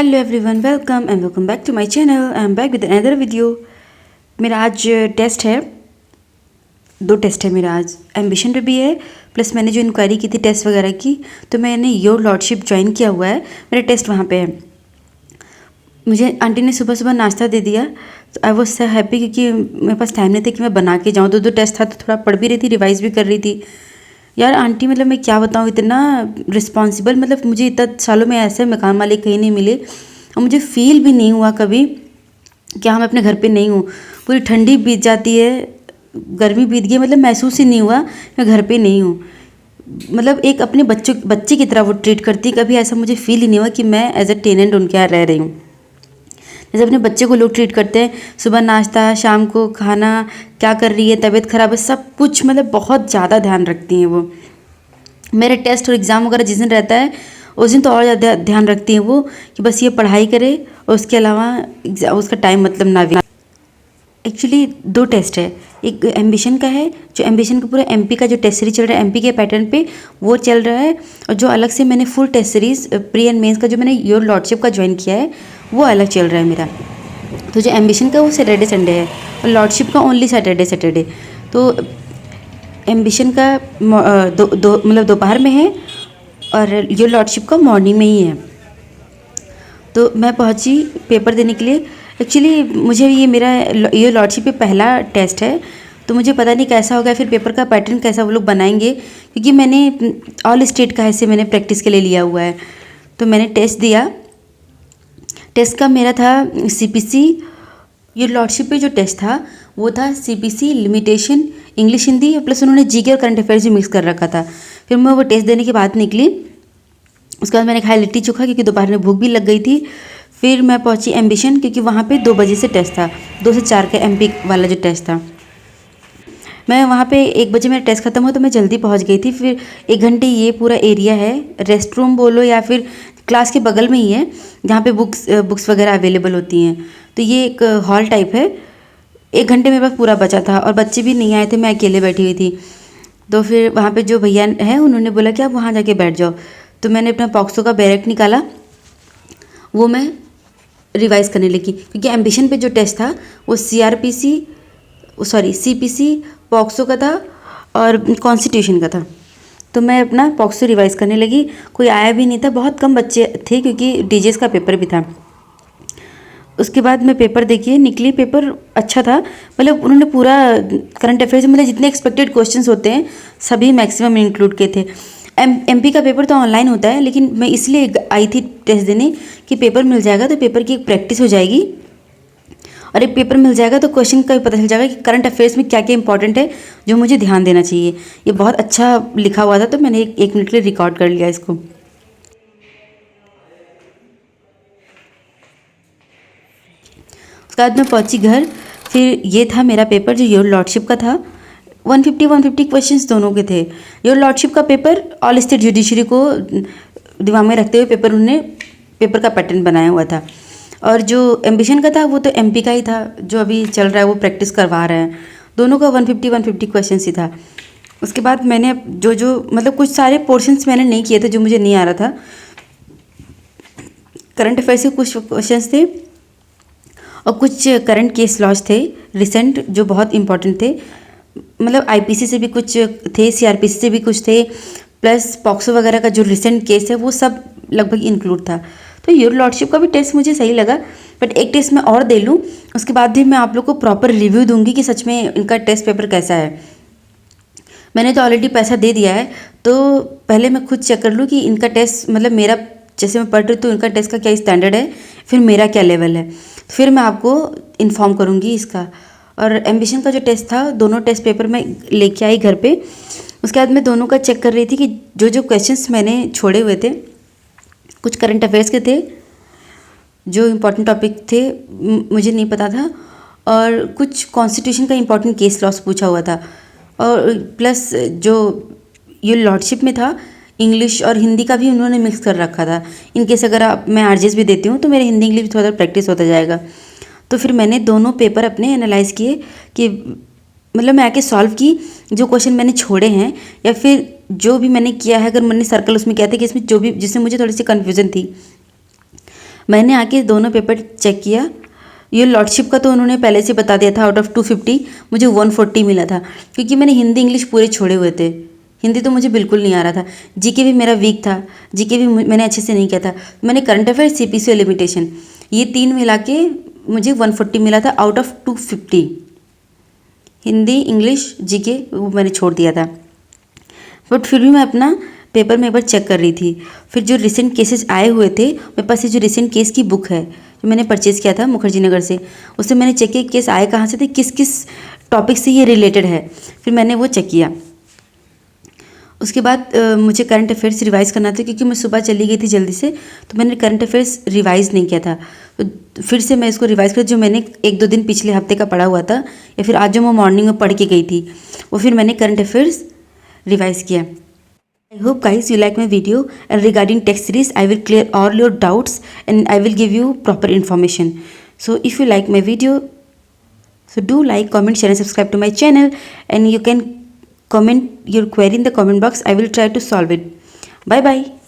Hello everyone, welcome back to my channel. I am back with another video. मेरा आज test है, 2 test है मेरा आज। एम्बिशन पे भी है, प्लस मैंने जो इंक्वायरी की थी टेस्ट वगैरह की, तो मैंने योर लॉर्डशिप ज्वाइन किया हुआ है। मेरा टेस्ट वहाँ पे है। मुझे आंटी ने सुबह सुबह नाश्ता दे दिया, तो आई वॉज सो हैप्पी, क्योंकि मेरे पास टाइम नहीं था कि मैं बना के जाऊँ। 2 टेस्ट था, तो थोड़ा पढ़ भी रही थी, रिवाइज़ भी कर रही थी। यार आंटी, मतलब मैं क्या बताऊँ, इतना रिस्पॉन्सिबल, मतलब मुझे इतना सालों में ऐसे मकान मालिक कहीं नहीं मिले, और मुझे फील भी नहीं हुआ कभी कि हाँ मैं अपने घर पे नहीं हूँ। पूरी ठंडी बीत जाती है, गर्मी बीत गई, मतलब महसूस ही नहीं हुआ मैं घर पे नहीं हूँ। मतलब एक अपने बच्चे की तरह वो ट्रीट करती, कभी ऐसा मुझे फील ही नहीं हुआ कि मैं एज अ टेनेंट उनके यहाँ रह रही हूँ। जैसे अपने बच्चे को लोग ट्रीट करते हैं, सुबह नाश्ता, शाम को खाना, क्या कर रही है, तबीयत ख़राब है, सब कुछ मतलब बहुत ज़्यादा ध्यान रखती हैं वो। मेरे टेस्ट और एग्ज़ाम वगैरह जिस दिन रहता है, उस दिन तो और ज़्यादा ध्यान रखती हैं वो, कि बस ये पढ़ाई करे और उसके अलावा उसका टाइम मतलब ना भी। एक्चुअली 2 टेस्ट है, एक एम्बिशन का है, जो एम्बिशन का पूरा एमपी का जो टेस्ट सीरीज चल रहा है, एमपी के पैटर्न पे वो चल रहा है। और जो अलग से मैंने full test series pre and mains का जो मैंने योर लॉर्डशिप का ज्वाइन किया है, वो अलग चल रहा है मेरा। तो जो एम्बिशन का वो सैटरडे संडे है, और लॉर्डशिप का ओनली सैटरडे। तो एम्बिशन का मतलब दोपहर में है, और योर लॉर्डशिप का मॉर्निंग में ही है। तो मैं पहुंची पेपर देने के लिए। एक्चुअली मुझे ये मेरा ये लॉर्डशिप पे पहला टेस्ट है, तो मुझे पता नहीं कैसा होगा, फिर पेपर का पैटर्न कैसा वो लोग बनाएंगे, क्योंकि मैंने ऑल स्टेट का ऐसे मैंने प्रैक्टिस के लिए लिया हुआ है। तो मैंने टेस्ट दिया। टेस्ट का मेरा था सीपीसी। ये लॉर्डशिप पे जो टेस्ट था वो था CPC, limitation, English Hindi, plus उन्होंने जीके और करंट अफेयर्स भी मिक्स कर रखा था। फिर मैं वो टेस्ट देने के बाद निकली। उसके बाद मैंने खाया लिट्टी चोखा, क्योंकि दोपहर में भूख भी लग गई थी। फिर मैं पहुंची एम्बिशन, क्योंकि वहाँ पे 2 बजे से टेस्ट था, 2 से 4 का एमपी वाला जो टेस्ट था। मैं वहाँ पे 1 बजे मेरा टेस्ट खत्म हुआ, तो मैं जल्दी पहुँच गई थी। फिर 1 घंटे ये पूरा एरिया है, रेस्ट रूम बोलो या फिर क्लास के बगल में ही है, जहाँ पे बुक्स वगैरह अवेलेबल होती हैं। तो ये एक हॉल टाइप है। 1 घंटे मेरे पास पूरा बचा था, और बच्चे भी नहीं आए थे, मैं अकेले बैठी हुई थी। तो फिर वहाँ पे जो भैया हैं, उन्होंने बोला कि आप वहाँ जाके बैठ जाओ। तो मैंने अपना पॉक्सो का बैरक निकाला, वो मैं रिवाइज़ करने लगी, क्योंकि एम्बिशन पे जो टेस्ट था वो सीपीसी, पॉक्सो का था और कॉन्स्टिट्यूशन का था। तो मैं अपना पॉक्सो रिवाइज़ करने लगी। कोई आया भी नहीं था, बहुत कम बच्चे थे, क्योंकि डीजेस का पेपर भी था। उसके बाद मैं पेपर देखिए निकली। पेपर अच्छा था, मतलब उन्होंने पूरा करंट अफेयर्स मतलब जितने एक्सपेक्टेड क्वेश्चंस होते हैं सभी मैक्सिमम इंक्लूड किए थे। एमपी का पेपर तो ऑनलाइन होता है, लेकिन मैं इसलिए आई थी टेस्ट देने कि पेपर मिल जाएगा तो पेपर की एक प्रैक्टिस हो जाएगी, और एक पेपर मिल जाएगा तो क्वेश्चन का भी पता चल जाएगा कि करंट अफेयर्स में क्या क्या इंपॉर्टेंट है, जो मुझे ध्यान देना चाहिए। ये बहुत अच्छा लिखा हुआ था, तो मैंने 1 मिनट के लिए रिकॉर्ड कर लिया इसको। उसके बाद मैं पहुंची घर। फिर ये था मेरा पेपर, जो योर लॉर्डशिप का था। 150 क्वेश्चंस दोनों के थे। योर लॉर्डशिप का पेपर ऑल स्टेट जुडिशरी को दिमाग में रखते हुए पेपर का पैटर्न बनाया हुआ था, और जो एम्बिशन का था वो तो एमपी का ही था, जो अभी चल रहा है वो प्रैक्टिस करवा रहे हैं। दोनों का 150 क्वेश्चन ही था। उसके बाद मैंने जो मतलब कुछ सारे पोर्शंस मैंने नहीं किए थे, जो मुझे नहीं आ रहा था। करंट अफेयर्स के कुछ क्वेश्चंस थे, और कुछ करंट केस लॉज थे रिसेंट, जो बहुत इंपॉर्टेंट थे। मतलब आईपीसी से भी कुछ थे, सीआरपीसी से भी कुछ थे, प्लस पॉक्सो वगैरह का जो रिसेंट केस है वो सब लगभग इंक्लूड था। तो योर लॉर्डशिप का भी टेस्ट मुझे सही लगा, बट एक टेस्ट मैं और दे लूँ, उसके बाद भी मैं आप लोग को प्रॉपर रिव्यू दूंगी कि सच में इनका टेस्ट पेपर कैसा है। मैंने तो ऑलरेडी पैसा दे दिया है, तो पहले मैं खुद चेक कर लूँ कि इनका टेस्ट, मतलब मेरा जैसे मैं पढ़ रही हूँ तो इनका टेस्ट का क्या स्टैंडर्ड है, फिर मेरा क्या लेवल है, फिर मैं आपको इन्फॉर्म करूँगी इसका। और एम्बिशन का जो टेस्ट था, दोनों टेस्ट पेपर मैं लेके आई घर पे। उसके बाद मैं दोनों का चेक कर रही थी कि जो क्वेश्चंस मैंने छोड़े हुए थे, कुछ करंट अफेयर्स के थे, जो इम्पोर्टेंट टॉपिक थे मुझे नहीं पता था, और कुछ कॉन्स्टिट्यूशन का इम्पोर्टेंट केस लॉस पूछा हुआ था, और प्लस जो ये लॉर्डशिप में था इंग्लिश और हिंदी का भी उन्होंने मिक्स कर रखा था। इनकेस अगर मैं आरजेस भी देती हूँ तो मेरे हिंदी इंग्लिश थोड़ा प्रैक्टिस होता जाएगा। तो फिर मैंने दोनों पेपर अपने एनालाइज़ किए, कि मतलब मैं आके सॉल्व की जो क्वेश्चन मैंने छोड़े हैं, या फिर जो भी मैंने किया है, अगर मैंने सर्कल उसमें किया था कि इसमें जो भी जिससे मुझे थोड़ी सी कन्फ्यूज़न थी, मैंने आके दोनों पेपर चेक किया। ये लॉर्डशिप का तो उन्होंने पहले से बता दिया था, आउट ऑफ 250 मुझे 140 मिला था, क्योंकि मैंने हिंदी इंग्लिश पूरे छोड़े हुए थे। हिंदी तो मुझे बिल्कुल नहीं आ रहा था। जीके भी मेरा वीक था, जीके भी मैंने अच्छे से नहीं किया था। मैंने करंट अफेयर, सीपीसी और लिमिटेशन, ये 3 मिला के मुझे 140 मिला था out of 250। Hindi English GK वो मैंने छोड़ दिया था, बट फिर भी मैं अपना पेपर में एक बार चेक कर रही थी। फिर जो रिसेंट केसेस आए हुए थे, मेरे पास ये जो रिसेंट केस की बुक है जो मैंने परचेज़ किया था मुखर्जी नगर से, उससे मैंने चेक किया केस आए कहाँ से थे, किस किस टॉपिक से ये रिलेटेड है। फिर मैंने वो चेक किया। उसके बाद मुझे करंट अफेयर्स रिवाइज़ करना था, क्योंकि मैं सुबह चली गई थी जल्दी से, तो मैंने करंट अफेयर्स रिवाइज़ नहीं किया था। तो फिर से मैं इसको रिवाइज़ कर, जो मैंने 1-2 दिन पिछले हफ्ते का पढ़ा हुआ था, या फिर आज जो मैं मॉर्निंग में पढ़ के गई थी, वो फिर मैंने करंट अफेयर्स रिवाइज़ किया। I hope guys you like my video, and regarding text series I will clear all your doubts and I will give you proper information. So if you like my video, so do like, comment, share and subscribe to my channel, and you can comment your query in the comment box. I will try to solve it. Bye bye.